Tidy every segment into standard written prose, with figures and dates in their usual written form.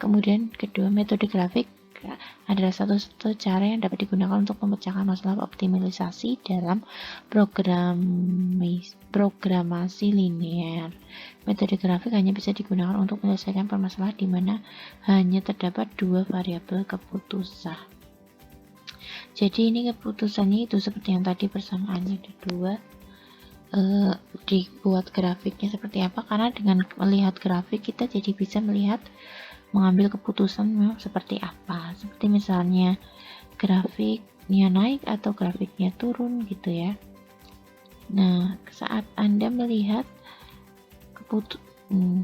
Kemudian kedua, metode grafik adalah satu cara yang dapat digunakan untuk memecahkan masalah optimalisasi dalam programasi linear. Metode grafik hanya bisa digunakan untuk menyelesaikan permasalahan di mana hanya terdapat dua variabel keputusan. Jadi ini keputusannya itu seperti yang tadi, persamaannya ada dua. Dibuat grafiknya seperti apa, karena dengan melihat grafik kita jadi bisa melihat mengambil keputusan seperti apa, seperti misalnya grafiknya naik atau grafiknya turun gitu ya. Nah, saat Anda melihat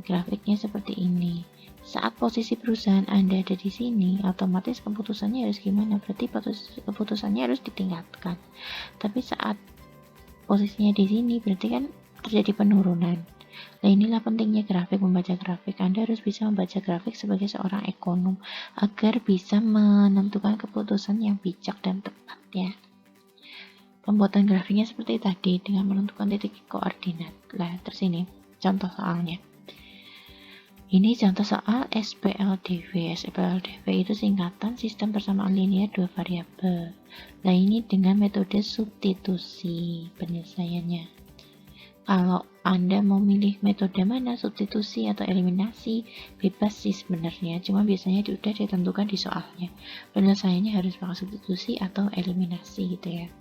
grafiknya seperti ini, saat posisi perusahaan Anda ada di sini, otomatis keputusannya harus gimana? Berarti keputusannya harus ditingkatkan. Tapi saat posisinya di sini, berarti kan terjadi penurunan. Nah, inilah pentingnya grafik, membaca grafik. Anda harus bisa membaca grafik sebagai seorang ekonom agar bisa menentukan keputusan yang bijak dan tepat ya. Pembuatan grafiknya seperti tadi dengan menentukan titik koordinat. Nah, terus ini contoh soalnya. Ini contoh soal SPLDV. SPLDV itu singkatan sistem persamaan linear dua variabel. Nah, ini dengan metode substitusi penyelesaiannya. Kalau Anda mau milih metode mana, substitusi atau eliminasi, bebas sih sebenarnya, cuma biasanya sudah ditentukan di soalnya. Penyelesaiannya harus pakai substitusi atau eliminasi gitu ya.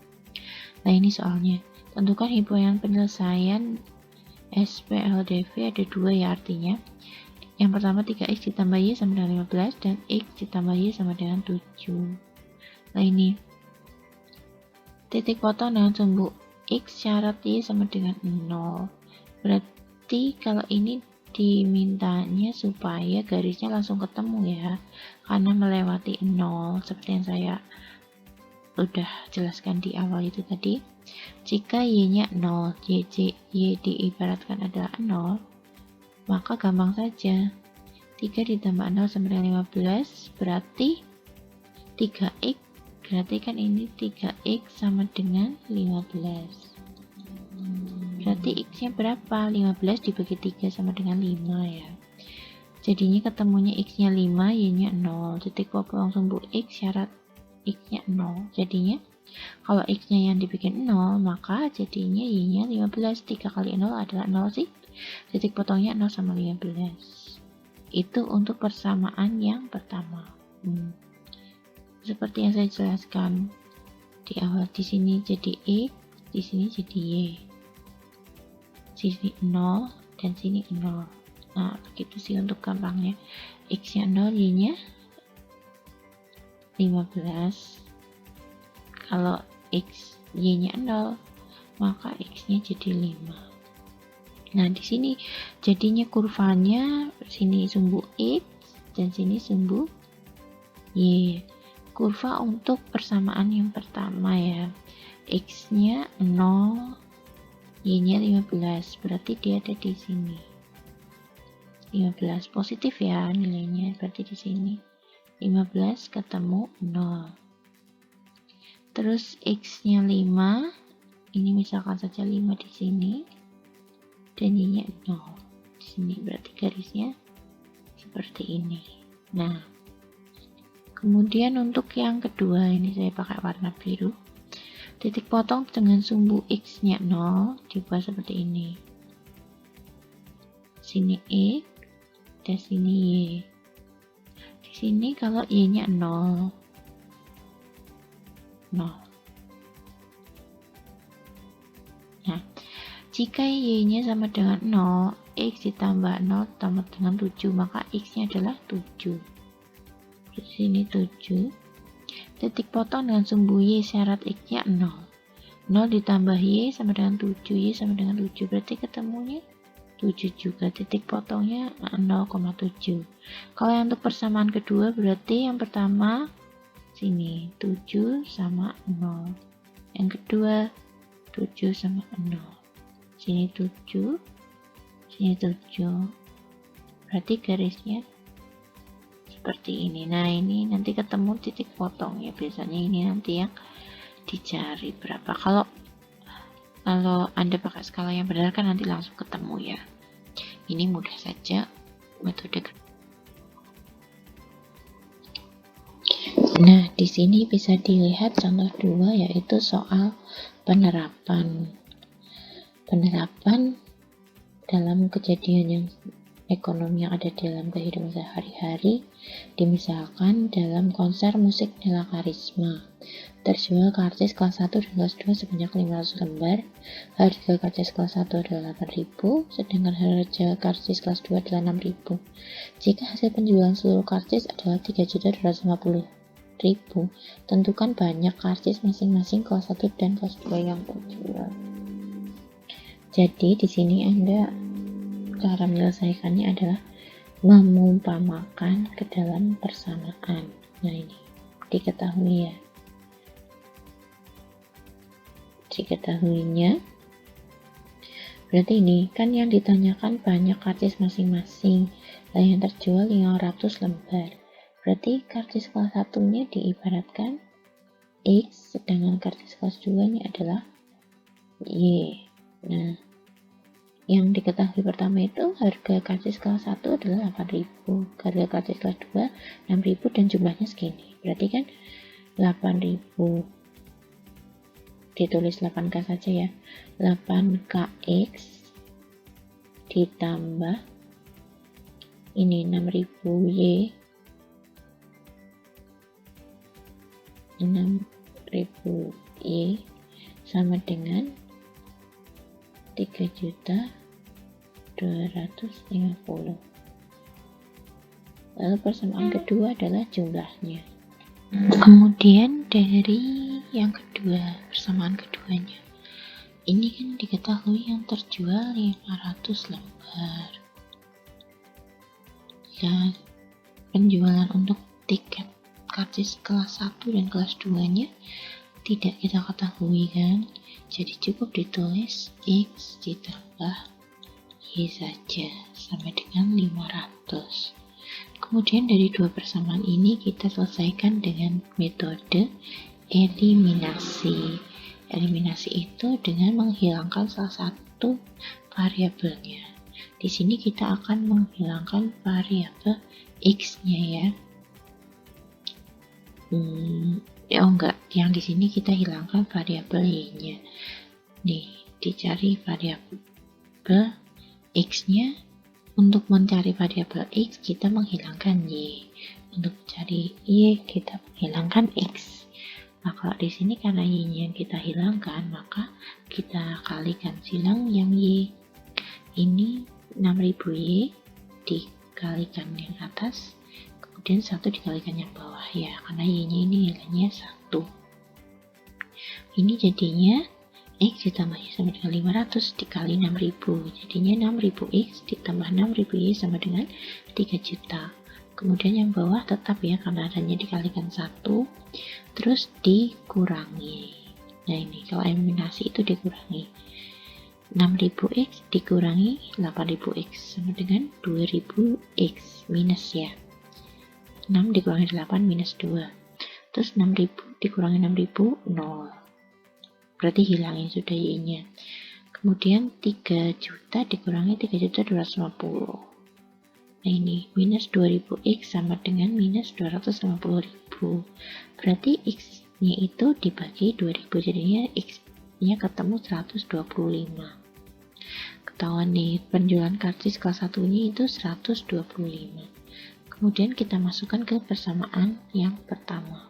Nah, ini soalnya. Tentukan himpunan penyelesaian SPLDV ada dua ya artinya. Yang pertama 3x ditambah y sama dengan 15 dan x ditambah y sama dengan 7. Nah, ini titik potong dengan sumbu X syarat Y sama dengan 0. Berarti kalau ini dimintanya supaya garisnya langsung ketemu ya, karena melewati 0 seperti yang saya udah jelaskan di awal itu tadi. Jika Y nya 0, Y diibaratkan adalah 0, maka gampang saja 3 ditambah 0 sama dengan 15 berarti 3x. Berarti kan ini 3x sama dengan 15. Berarti x nya berapa? 15 dibagi 3 sama dengan 5 ya. Jadinya ketemunya x nya 5, y nya 0. Titik potong sumbu x syarat x nya 0. Jadinya kalau x nya yang dibikin 0, maka jadinya y nya 15. 3 kali 0 adalah 0 sih. Titik potongnya 0 sama 15. Itu untuk persamaan yang pertama. Seperti yang saya jelaskan di awal, di sini jadi X, di sini jadi Y. Sini 0 dan sini 0. Nah, begitu sih untuk gampangnya. X nya 0, Y nya 15. Kalau X, Y nya 0, maka X nya jadi 5. Nah, di sini jadinya kurvanya sini sumbu X dan sini sumbu Y. Kurva untuk persamaan yang pertama ya, X nya 0, Y nya 15, berarti dia ada di sini 15, positif ya nilainya, berarti di sini 15 ketemu 0. Terus X nya 5, ini misalkan saja 5 di sini dan Y nya 0 di sini, berarti garisnya seperti ini. Nah, kemudian untuk yang kedua, ini saya pakai warna biru. Titik potong dengan sumbu X nya 0 dibuat seperti ini. Sini X dan sini Y. Di sini kalau Y nya 0. Nah, jika Y nya sama dengan 0, X ditambah 0 tambah dengan 7, maka X nya adalah 7. Di sini 7. Titik potong dengan sumbu Y syarat X nya 0. 0 ditambah Y sama dengan 7, Y sama dengan 7, berarti ketemunya 7 juga. Titik potongnya 0,7. Kalau yang untuk persamaan kedua, berarti yang pertama sini 7 sama 0. Yang kedua 7 sama 0. Sini 7, sini 7. Berarti garisnya seperti ini. Nah, ini nanti ketemu titik potong ya, biasanya ini nanti yang dicari berapa. Kalau Anda pakai skala yang benar kan nanti langsung ketemu ya. Ini mudah saja metode. Nah, di sini bisa dilihat contoh 2 yaitu soal penerapan dalam kejadian yang ekonomi yang ada dalam kehidupan sehari-hari. Dimisalkan dalam konser musik Nela Karisma, terjual karcis kelas 1 dan kelas 2 sebanyak 500 lembar. Harga karcis kelas 1 adalah 8.000, sedangkan harga karcis kelas 2 adalah 6.000. Jika hasil penjualan seluruh karcis adalah 3.250.000, tentukan banyak karcis masing-masing kelas 1 dan kelas 2 yang terjual. Jadi di sini Anda cara menyelesaikannya adalah mengumpamakan ke dalam persamaan. Nah, ini diketahui ya. Diketahuinya berarti ini kan yang ditanyakan banyak karcis masing-masing. Nah, yang terjual 500 lembar. Berarti karcis kelas 1-nya diibaratkan X, sedangkan karcis kelas 2-nya adalah Y. Nah, yang diketahui pertama itu harga karcis kelas 1 adalah 8.000, harga karcis kelas 2 6.000 dan jumlahnya segini. Berarti kan 8.000 ditulis 8K saja ya. 8KX ditambah ini 6.000Y 6.000Y sama dengan 3.250.000. Lalu persamaan kedua adalah jumlahnya. Kemudian dari yang kedua, persamaan keduanya, ini kan diketahui yang terjual 500 lembar. Dan penjualan untuk tiket karcis kelas 1 dan kelas 2-nya tidak kita ketahui kan. Jadi cukup ditulis X ditambah Y saja sama dengan 500. Kemudian dari dua persamaan ini kita selesaikan dengan metode eliminasi. Eliminasi itu dengan menghilangkan salah satu variabelnya. Di sini kita akan menghilangkan variabel X-nya ya. Yang di sini kita hilangkan variabel Y-nya. Nih, dicari variabel X-nya. Untuk mencari variabel X, kita menghilangkan Y. Untuk mencari Y, kita menghilangkan X. Nah, kalau di sini karena Y-nya yang kita hilangkan, maka kita kalikan silang yang Y. Ini 6.000Y dikalikan yang atas, kemudian 1 dikalikan yang bawah ya, karena Y-nya ini nilainya 1. Ini jadinya X ditambah Y sama dengan 500 dikali 6.000, jadinya 6.000X ditambah 6.000Y sama dengan 3 juta. Kemudian yang bawah tetap ya, karena adanya dikalikan 1, terus dikurangi. Nah, ini kalau eliminasi itu dikurangi. 6.000X dikurangi 8.000X sama dengan 2.000X minus ya. 6 dikurangi 8 minus 2. Terus 6.000 dikurangi 6.000, 0. Berarti hilangin sudah Y-nya. Kemudian 3 juta dikurangi 3.250. Nah, ini minus 2.000X sama dengan minus 250.000. Berarti X-nya itu dibagi 2.000, jadinya X-nya ketemu 125. Ketahuan nih, penjualan karcis kelas 1-nya itu 125. Kemudian kita masukkan ke persamaan yang pertama.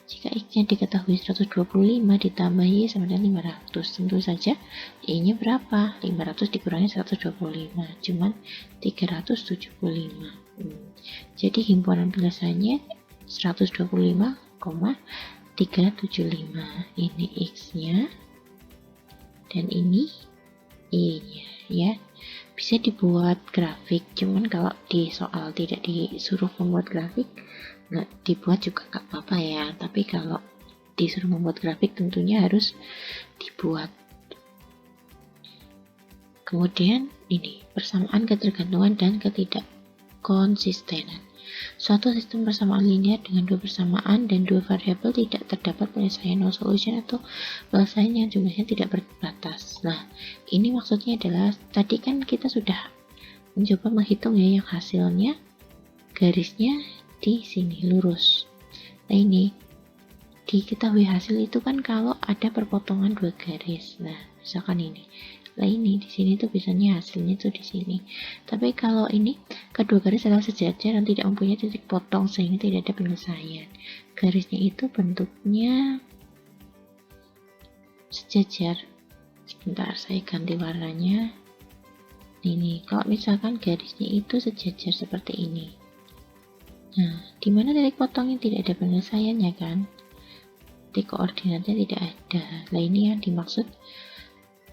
Jika X-nya diketahui 125 ditambah Y sama dengan 500, tentu saja Y-nya berapa? 500 dikurangi 125, cuman 375. Jadi himpunan bilangannya 125,375. Ini X-nya dan ini Y-nya ya. Bisa dibuat grafik, cuman kalau di soal tidak disuruh membuat grafik, nggak dibuat juga nggak apa-apa ya, tapi kalau disuruh membuat grafik tentunya harus dibuat. Kemudian ini persamaan ketergantungan dan ketidakkonsistenan. Suatu sistem persamaan linear dengan dua persamaan dan dua variabel tidak terdapat penyelesaian no solution atau penyelesaian yang jumlahnya tidak berbatas. Nah, ini maksudnya adalah tadi kan kita sudah mencoba menghitung ya, yang hasilnya garisnya di sini lurus. Nah ini diketahui hasil itu kan kalau ada perpotongan 2 garis. Nah, misalkan ini. Nah ini di sini tuh biasanya hasilnya tuh di sini. Tapi kalau ini kedua garis adalah sejajar dan tidak mempunyai titik potong sehingga tidak ada penyelesaian. Garisnya itu bentuknya sejajar. Sebentar, saya ganti warnanya. Ini, kalau misalkan garisnya itu sejajar seperti ini. Nah, di mana titik potongnya tidak ada penyelesaiannya kan? Di koordinatnya tidak ada. Nah ini yang dimaksud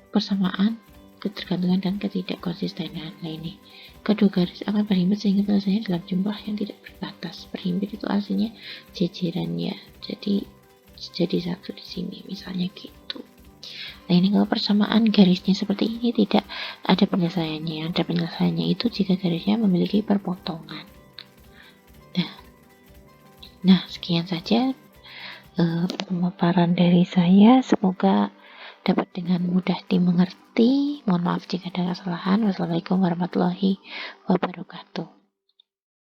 persamaan, ketergantungan, dan ketidakkonsistenan. Nah ini kedua garis akan berhimpit sehingga penyelesaiannya dalam jumlah yang tidak berbatas. Berhimpit itu artinya jajarannya, jadi satu di sini misalnya gitu. Nah ini kalau persamaan garisnya seperti ini tidak ada penyelesaiannya. Ada penyelesaiannya itu jika garisnya memiliki perpotongan. Nah sekian saja pemaparan dari saya, semoga dapat dengan mudah dimengerti. Mohon maaf jika ada kesalahan. Wassalamualaikum warahmatullahi wabarakatuh.